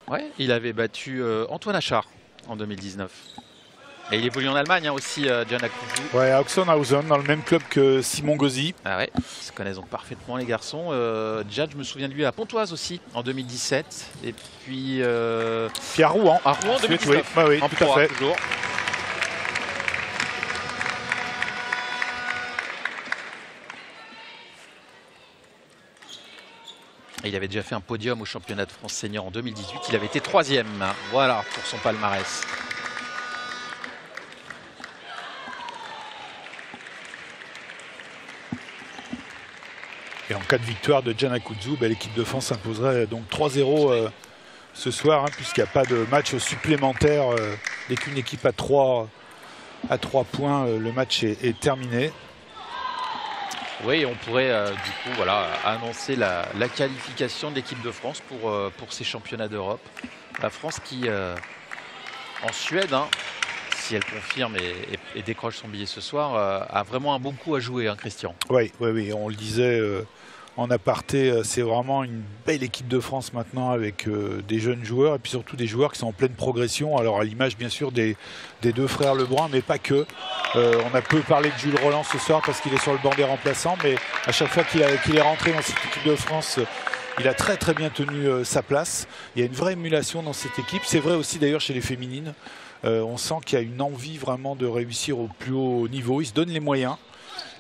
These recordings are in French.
Ouais, il avait battu Antoine Achard en 2019. Et il évolue en Allemagne hein, aussi, Can Akbuzu. Ouais, à Oxenhausen, dans le même club que Simon Gauzy. Ah ouais, ils se connaissent donc parfaitement les garçons. Can, je me souviens de lui à Pontoise aussi en 2017. Et puis, Puis à Rouen. à Rouen en Ensuite, 2019. oui, oui, en tout à Pro A, fait. toujours. Et il avait déjà fait un podium au championnat de France senior en 2018. Il avait été 3e. Voilà pour son palmarès. Et en cas de victoire de Can Akbuzu, l'équipe de France s'imposerait donc 3-0 ce soir, hein, puisqu'il n'y a pas de match supplémentaire. Dès qu'une équipe a 3 points, le match est terminé. Oui, on pourrait du coup voilà, annoncer la qualification de l'équipe de France pour ces championnats d'Europe. La France qui, en Suède, hein, si elle confirme et décroche son billet ce soir, a vraiment un bon coup à jouer, hein, Christian. Oui, oui, oui, on le disait en aparté, c'est vraiment une belle équipe de France maintenant avec des jeunes joueurs et puis surtout des joueurs qui sont en pleine progression. Alors à l'image bien sûr des deux frères Lebrun, mais pas que. On a peu parlé de Jules Roland ce soir parce qu'il est sur le banc des remplaçants, mais à chaque fois qu'il est rentré dans cette équipe de France, il a très très bien tenu sa place. Il y a une vraie émulation dans cette équipe. C'est vrai aussi d'ailleurs chez les féminines. On sent qu'il y a une envie vraiment de réussir au plus haut niveau. Ils se donnent les moyens.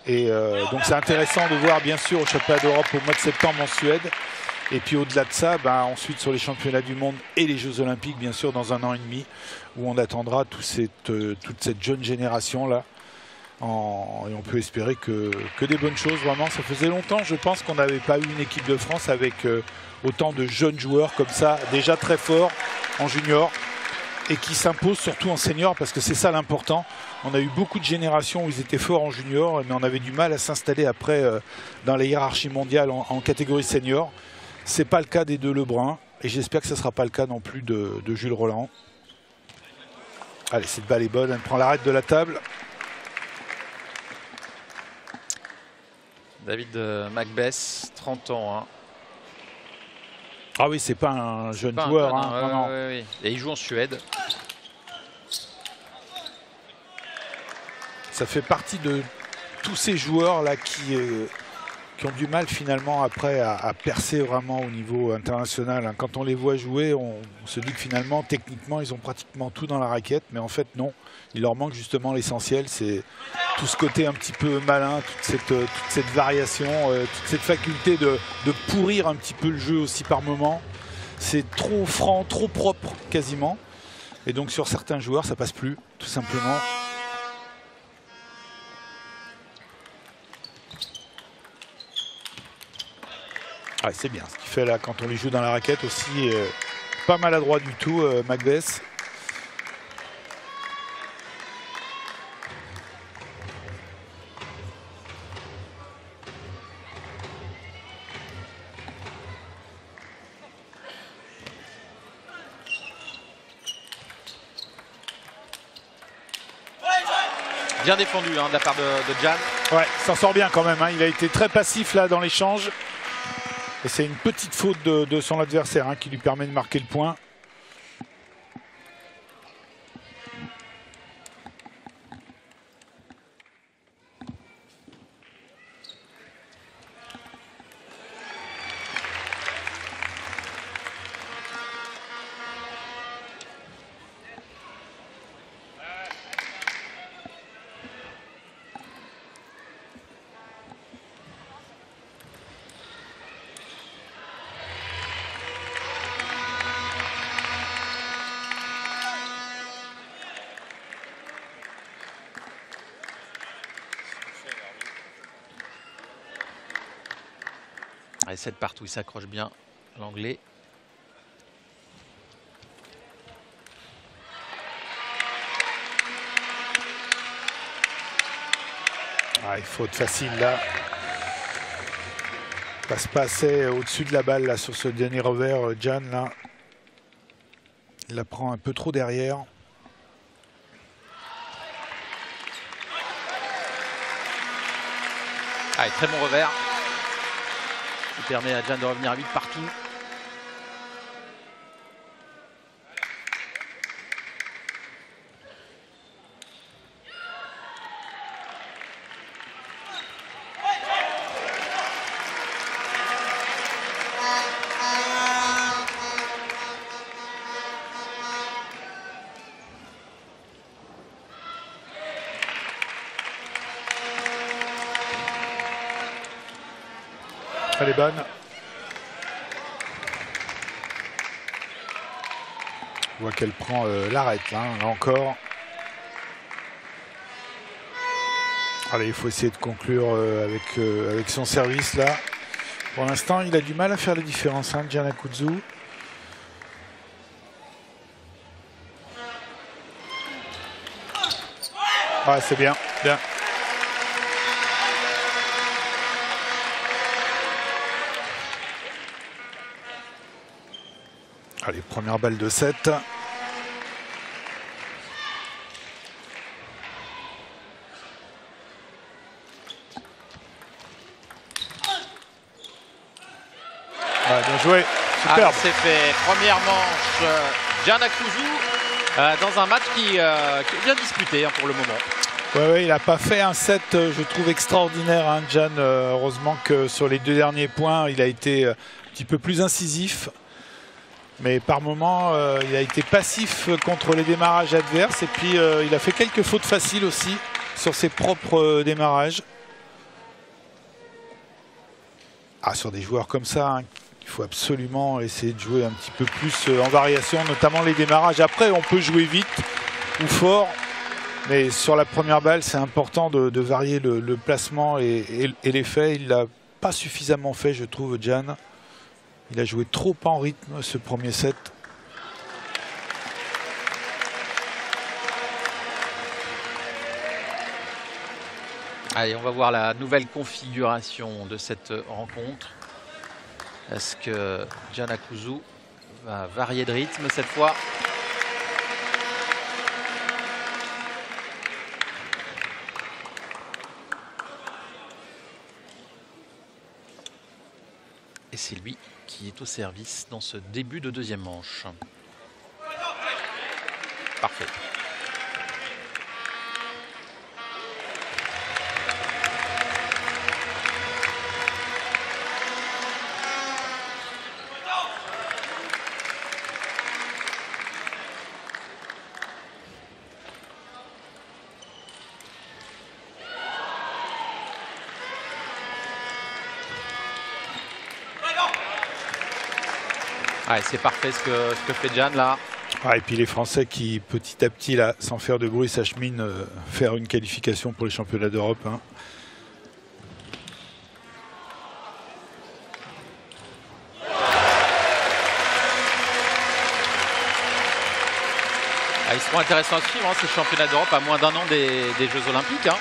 Et donc c'est intéressant de voir bien sûr au championnat d'Europe au mois de septembre en Suède. Et puis au-delà de ça, ensuite sur les championnats du monde et les Jeux Olympiques bien sûr dans 1 an et demi, où on attendra toute cette jeune génération là. Et on peut espérer que des bonnes choses vraiment. Ça faisait longtemps je pense qu'on n'avait pas eu une équipe de France avec autant de jeunes joueurs comme ça, déjà très forts en junior. Et qui s'imposent surtout en senior parce que c'est ça l'important. On a eu beaucoup de générations où ils étaient forts en junior, mais on avait du mal à s'installer après dans la hiérarchie mondiale en catégorie senior. C'est pas le cas des deux Lebrun et j'espère que ce ne sera pas le cas non plus de Jules Roland. Allez, cette balle est bonne, elle prend l'arête de la table. David Macbeth, 30 ans. Hein. Ah oui, c'est pas un jeune joueur. Non. Oui. Et il joue en Suède. Ça fait partie de tous ces joueurs là qui ont du mal finalement après à percer vraiment au niveau international. Quand on les voit jouer, on se dit que finalement, techniquement, ils ont pratiquement tout dans la raquette. Mais en fait, non. Il leur manque justement l'essentiel. C'est tout ce côté un petit peu malin, toute cette variation, toute cette faculté de pourrir un petit peu le jeu aussi par moment. C'est trop franc, trop propre quasiment. Et donc sur certains joueurs, ça passe plus, tout simplement. Ah, c'est bien ce qu'il fait là quand on les joue dans la raquette aussi. Pas maladroit du tout, Macbeth. Bien défendu de la part de Can. Ouais, s'en sort bien quand même. Hein. Il a été très passif là dans l'échange. Et c'est une petite faute de son adversaire qui lui permet de marquer le point. Allez, 7 partout, il s'accroche bien, l'anglais. Ah, il faute facile là. Passe pas assez au-dessus de la balle là sur ce dernier revers, Can là. Il la prend un peu trop derrière. Allez, très bon revers. Qui permet à Can de revenir vite partout. Elle est bonne. On voit qu'elle prend l'arrête, là encore. Allez, il faut essayer de conclure avec son service là. Pour l'instant, il a du mal à faire la différence, hein, Gianna Kuzu. Ouais, c'est bien, bien. Allez, première balle de 7. Bien joué, superbe. C'est fait. Première manche, Gianna Kuzu dans un match qui est bien disputé hein, pour le moment. Ouais, il n'a pas fait un set, je trouve, extraordinaire, hein, Gian. Heureusement que sur les 2 derniers points, il a été un petit peu plus incisif. Mais par moments, il a été passif contre les démarrages adverses. Et puis, il a fait quelques fautes faciles aussi sur ses propres démarrages. Ah, sur des joueurs comme ça, hein, il faut absolument essayer de jouer un petit peu plus en variation, notamment les démarrages. Après, on peut jouer vite ou fort, mais sur la première balle, c'est important de varier le placement et l'effet. Il l'a pas suffisamment fait, je trouve, Gian. Il a joué trop en rythme ce premier set. Allez, on va voir la nouvelle configuration de cette rencontre. Est-ce que Gianna Kuzu va varier de rythme cette fois? Et c'est lui qui est au service dans ce début de deuxième manche. Parfait. Ouais, c'est parfait ce que fait Gian là. Ah, et puis les Français qui petit à petit, là, sans faire de bruit, s'acheminent faire une qualification pour les championnats d'Europe. Hein. Ah, ils seront intéressants à suivre, hein, ces championnats d'Europe à moins d'un an des Jeux Olympiques. Hein.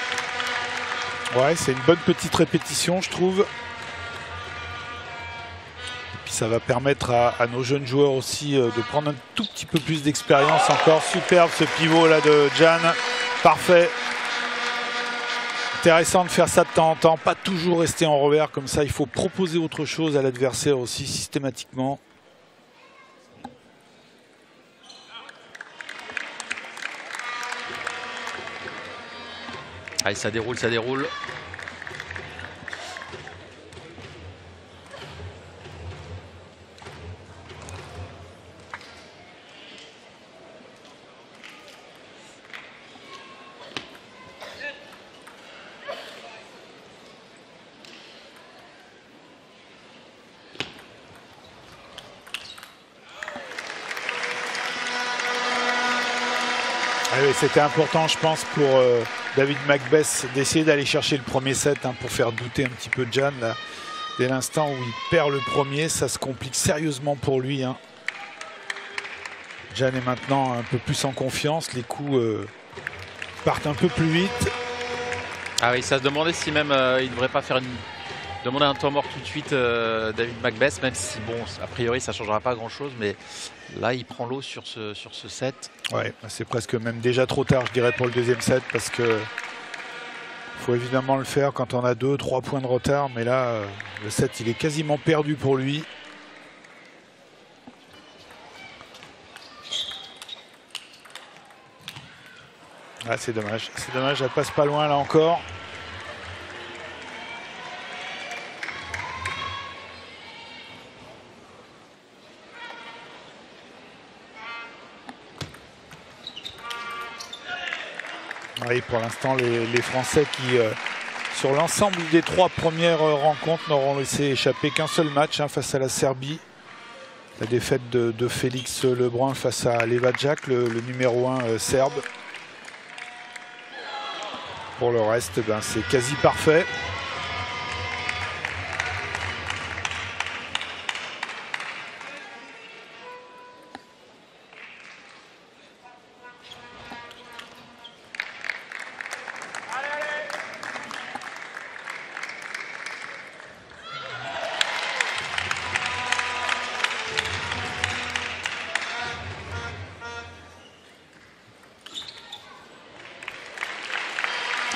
Ouais, c'est une bonne petite répétition, je trouve. Ça va permettre à nos jeunes joueurs aussi de prendre un tout petit peu plus d'expérience encore. Superbe ce pivot là de Gian. Parfait. Intéressant de faire ça de temps en temps. Pas toujours rester en revers comme ça. Il faut proposer autre chose à l'adversaire aussi systématiquement. Allez, ça déroule, ça déroule. C'était important, je pense, pour David Macbeth d'essayer d'aller chercher le premier set, hein, pour faire douter un petit peu Gian. Là. Dès l'instant où il perd le premier, ça se complique sérieusement pour lui. Hein. Gian est maintenant un peu plus en confiance. Les coups partent un peu plus vite. Ah oui, ça se demandait si même il ne devrait pas faire demander un temps mort tout de suite, David Macbeth, même si, bon, a priori, ça ne changera pas grand-chose, mais là, il prend l'eau sur ce set. Ouais, c'est presque même déjà trop tard, je dirais, pour le deuxième set, parce que faut évidemment le faire quand on a 2-3 points de retard, mais là, le set, il est quasiment perdu pour lui. Ah, c'est dommage, elle passe pas loin là encore. Oui, pour l'instant, les Français qui sur l'ensemble des 3 premières rencontres, n'auront laissé échapper qu'un seul match face à la Serbie. La défaite de Félix Lebrun face à Levađak, le numéro 1 serbe. Pour le reste, c'est quasi parfait.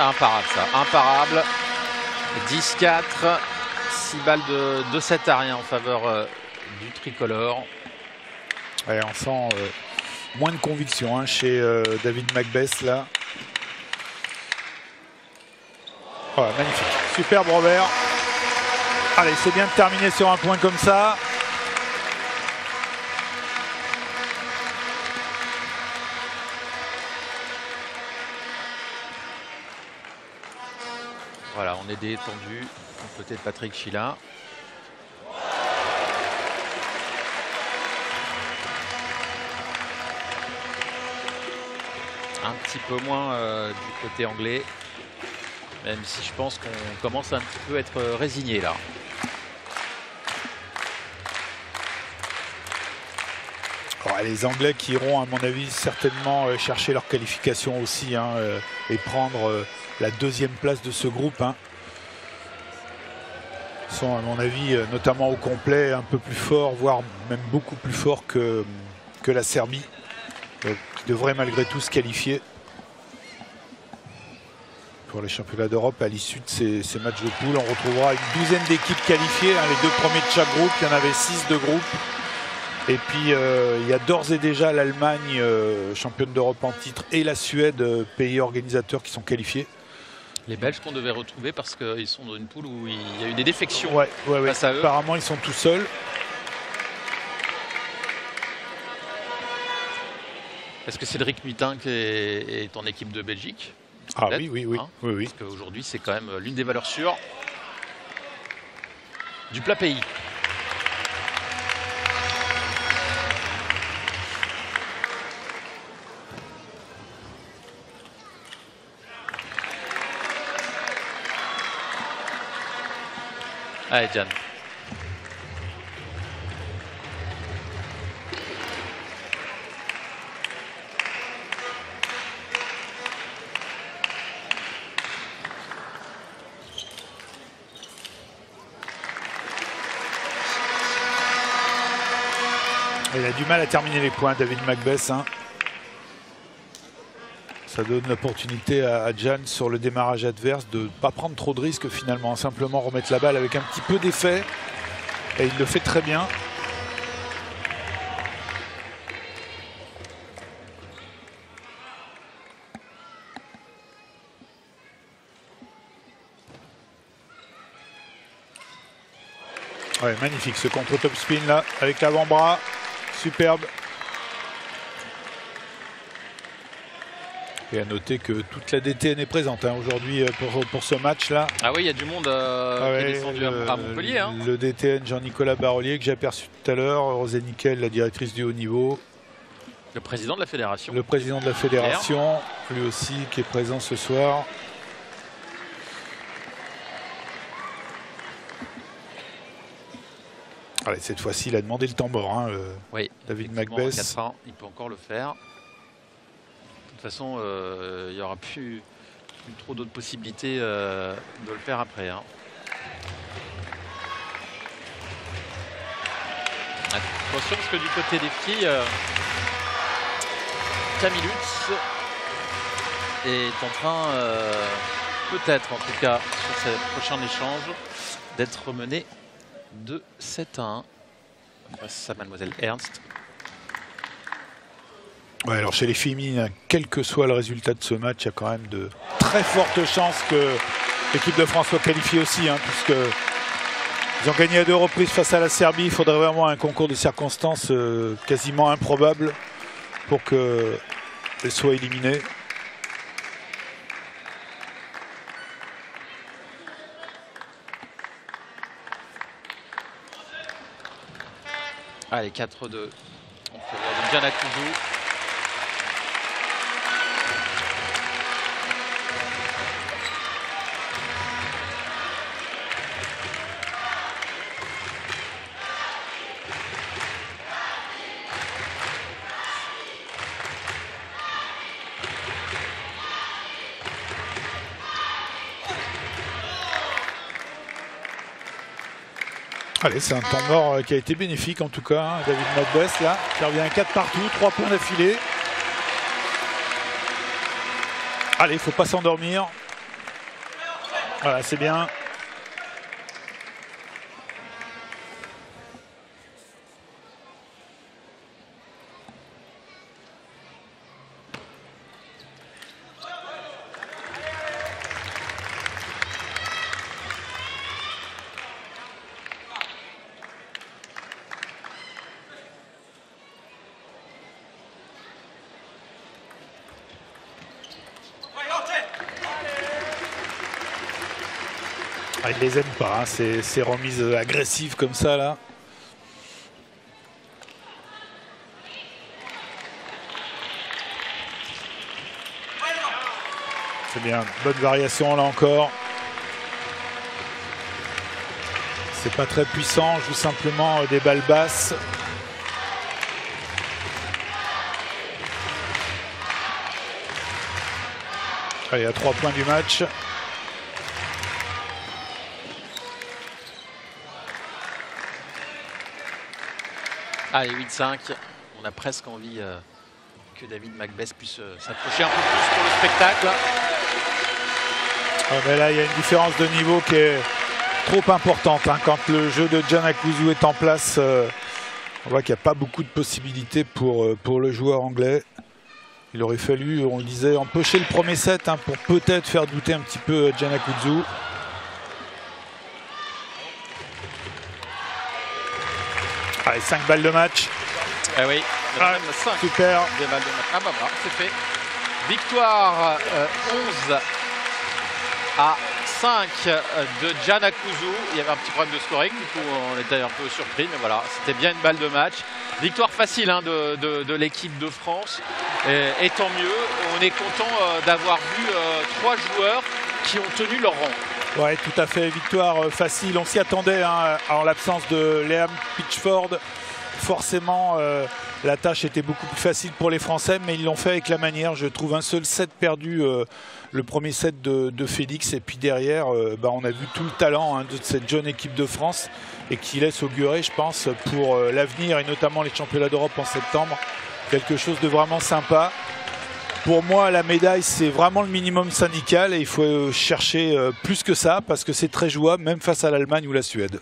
Imparable ça, imparable. 10-4, 6 balles de 7 à rien en faveur du tricolore. Ouais, on sent moins de conviction chez David Macbeth là. Voilà, magnifique, superbe revers. Allez, c'est bien de terminer sur un point comme ça. Voilà, on est détendu du côté de Patrick Chila. Un petit peu moins du côté anglais, même si je pense qu'on commence un petit peu à être résigné là. Les Anglais qui iront, à mon avis, certainement chercher leur qualification aussi et prendre la 2e place de ce groupe. Ils sont, à mon avis, notamment au complet, un peu plus forts, voire même beaucoup plus forts que la Serbie, qui devrait malgré tout se qualifier pour les championnats d'Europe. À l'issue de ces matchs de poule, on retrouvera une douzaine d'équipes qualifiées, les 2 premiers de chaque groupe. Il y en avait 6 de groupe. Et puis il y a d'ores et déjà l'Allemagne, championne d'Europe en titre, et la Suède, pays organisateur, qui sont qualifiés. Les Belges qu'on devait retrouver parce qu'ils sont dans une poule où il y a eu des défections. Ouais. Face à eux. Apparemment ils sont tout seuls. Est-ce que Cédric Mutin qui est en équipe de Belgique? Ah oui. Parce qu'aujourd'hui c'est quand même l'une des valeurs sûres du plat pays. Allez, Jan. Il a du mal à terminer les points, David Macbeth. Ça donne l'opportunité à Jan sur le démarrage adverse de ne pas prendre trop de risques finalement, simplement remettre la balle avec un petit peu d'effet. Et il le fait très bien. Ouais, magnifique ce contre-top spin là, avec l'avant-bras. Superbe. Et à noter que toute la DTN est présente aujourd'hui pour ce match-là. Ah oui, il y a du monde qui est descendu à Montpellier. Le DTN Jean-Nicolas Barolier que j'ai aperçu tout à l'heure. Rosé Nickel, la directrice du haut niveau. Le président de la fédération. Le président de la fédération, lui aussi, qui est présent ce soir. Allez, cette fois-ci, il a demandé le tambour, oui, David Macbeth. 4 ans, il peut encore le faire. De toute façon, il n'y aura plus trop d'autres possibilités de le faire après. Attention, parce que du côté des filles, Camille Lutz est en train, peut-être en tout cas, sur ce prochain échange, d'être mené de 7-1 face à Mademoiselle Ernst. Ouais, alors chez les féminines, quel que soit le résultat de ce match, il y a quand même de très fortes chances que l'équipe de France soit qualifiée aussi, puisque ils ont gagné à 2 reprises face à la Serbie. Il faudrait vraiment un concours de circonstances quasiment improbable pour qu'elles soient éliminées. Allez, 4-2. On fait de Giannakoudou. Allez, c'est un temps mort qui a été bénéfique en tout cas. Hein. David Magbès là, qui revient à 4 partout, 3 points d'affilée. Allez, il ne faut pas s'endormir. Voilà, c'est bien. Ah, il les aime pas, hein, ces remises agressives comme ça là. C'est bien, bonne variation là encore. C'est pas très puissant, joue simplement des balles basses. Allez, à 3 points du match. Allez, 8-5. On a presque envie que David Magbès puisse s'approcher un peu plus pour le spectacle. Ah, mais là, il y a une différence de niveau qui est trop importante. Hein. Quand le jeu de Giannakoudou est en place, on voit qu'il n'y a pas beaucoup de possibilités pour le joueur anglais. Il aurait fallu, on le disait, empocher le premier set hein, pour peut-être faire douter un petit peu Giannakoudou. Allez, 5 balles de match. Eh oui, ah, 5. Super. Des balles de match. Ah bah voilà, c'est fait. Victoire 11 à 5 de Giannakoudou. Il y avait un petit problème de scoring, du coup on était un peu surpris, mais voilà, c'était bien une balle de match. Victoire facile hein, de l'équipe de France. Et tant mieux, on est content d'avoir vu 3 joueurs qui ont tenu leur rang. Oui, tout à fait. Victoire facile. On s'y attendait hein, en l'absence de Liam Pitchford. Forcément, la tâche était beaucoup plus facile pour les Français, mais ils l'ont fait avec la manière. Je trouve un seul set perdu, le premier set de Félix. Et puis derrière, on a vu tout le talent hein, de cette jeune équipe de France et qui laisse augurer, je pense, pour l'avenir et notamment les championnats d'Europe en septembre. Quelque chose de vraiment sympa. Pour moi, la médaille, c'est vraiment le minimum syndical et il faut chercher plus que ça parce que c'est très jouable, même face à l'Allemagne ou la Suède.